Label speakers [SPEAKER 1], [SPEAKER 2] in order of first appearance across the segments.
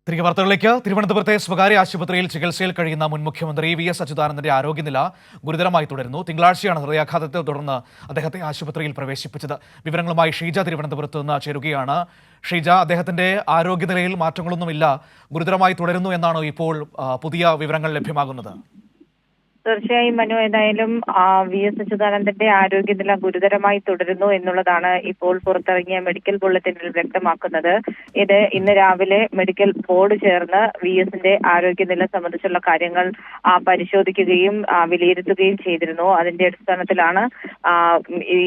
[SPEAKER 1] തിരികെ വാർത്തകളിലേക്ക്. തിരുവനന്തപുരത്തെ സ്വകാര്യ ആശുപത്രിയിൽ ചികിത്സയിൽ കഴിയുന്ന മുൻ മുഖ്യമന്ത്രി വി.എസ്. അച്യുതാനന്ദന്റെ ആരോഗ്യനില ഗുരുതരമായി തുടരുന്നു. തിങ്കളാഴ്ചയാണ് ഹൃദയാഘാതത്തെ തുടർന്ന് അദ്ദേഹത്തെ ആശുപത്രിയിൽ പ്രവേശിപ്പിച്ചത്. വിവരങ്ങളുമായി ഷീജ തിരുവനന്തപുരത്ത് നിന്ന് ചേരുകയാണ്. ഷീജ, അദ്ദേഹത്തിന്റെ ആരോഗ്യനിലയിൽ മാറ്റങ്ങളൊന്നുമില്ല, ഗുരുതരമായി തുടരുന്നു എന്നാണ് ഇപ്പോൾ പുതിയ വിവരങ്ങൾ ലഭ്യമാകുന്നത്.
[SPEAKER 2] തീർച്ചയായും മനു, ഏതായാലും വി.എസ്. അച്യുതാനന്ദന്റെ ആരോഗ്യനില ഗുരുതരമായി തുടരുന്നു എന്നുള്ളതാണ് ഇപ്പോൾ പുറത്തിറങ്ങിയ മെഡിക്കൽ ബുള്ളറ്റിനിൽ വ്യക്തമാക്കുന്നത്. ഇത് ഇന്ന് രാവിലെ മെഡിക്കൽ ബോർഡ് ചേർന്ന് വി.എസിന്റെ ആരോഗ്യനില സംബന്ധിച്ചുള്ള കാര്യങ്ങൾ പരിശോധിക്കുകയും വിലയിരുത്തുകയും ചെയ്തിരുന്നു. അതിന്റെ അടിസ്ഥാനത്തിലാണ് ഈ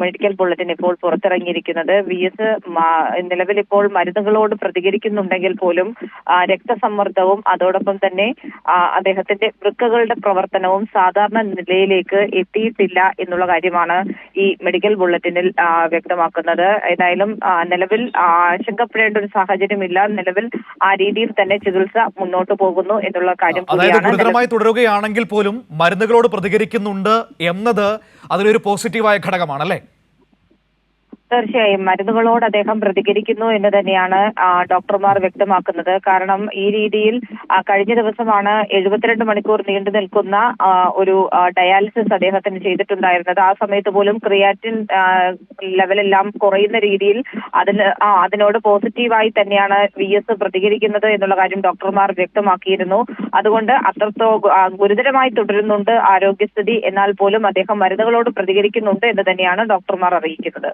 [SPEAKER 2] മെഡിക്കൽ ബുള്ളറ്റിൻ ഇപ്പോൾ പുറത്തിറങ്ങിയിരിക്കുന്നത്. വി.എസ്. നിലവിൽ ഇപ്പോൾ മരുന്നുകളോട് പ്രതികരിക്കുന്നുണ്ടെങ്കിൽ പോലും രക്തസമ്മർദ്ദവും അതോടൊപ്പം തന്നെ അദ്ദേഹത്തിന്റെ വൃക്കകളുടെ പ്രവർത്തനവും സാധാരണ നിലയിലേക്ക് എത്തിയിട്ടില്ല എന്നുള്ള കാര്യമാണ് ഈ മെഡിക്കൽ ബുള്ളറ്റിനിൽ വ്യക്തമാക്കുന്നത്. ഏതായാലും നിലവിൽ ആശങ്കപ്പെടേണ്ട ഒരു സാഹചര്യമില്ല. നിലവിൽ ആ രീതിയിൽ തന്നെ ചികിത്സ മുന്നോട്ട് പോകുന്നു എന്നുള്ള കാര്യം കൂടിയാണ്.
[SPEAKER 1] ഗുരുതരമായി തുടരുകയാണെങ്കിൽ പോലും മരുന്നുകളോട് പ്രതികരിക്കുന്നുണ്ട് എന്നത് അതിലൊരു പോസിറ്റീവായ ഘടകമാണല്ലേ?
[SPEAKER 2] തീർച്ചയായും മരുന്നുകളോട് അദ്ദേഹം പ്രതികരിക്കുന്നു എന്ന് തന്നെയാണ് ഡോക്ടർമാർ വ്യക്തമാക്കുന്നത്. കാരണം ഈ രീതിയിൽ കഴിഞ്ഞ ദിവസമാണ് 72 മണിക്കൂർ നീണ്ടു നിൽക്കുന്ന ഒരു ഡയാലിസിസ് അദ്ദേഹത്തിന് ചെയ്തിട്ടുണ്ടായിരുന്നത്. ആ സമയത്ത് പോലും ക്രിയാറ്റിൻ ലെവലെല്ലാം കുറയുന്ന രീതിയിൽ അതിനോട് പോസിറ്റീവായി തന്നെയാണ് വി.എസ്. പ്രതികരിക്കുന്നത് എന്നുള്ള കാര്യം ഡോക്ടർമാർ വ്യക്തമാക്കിയിരുന്നു. അതുകൊണ്ട് ഗുരുതരമായി തുടരുന്നുണ്ട് ആരോഗ്യസ്ഥിതി, എന്നാൽ പോലും അദ്ദേഹം മരുന്നുകളോട് പ്രതികരിക്കുന്നുണ്ട് എന്ന് തന്നെയാണ് ഡോക്ടർമാർ അറിയിക്കുന്നത്.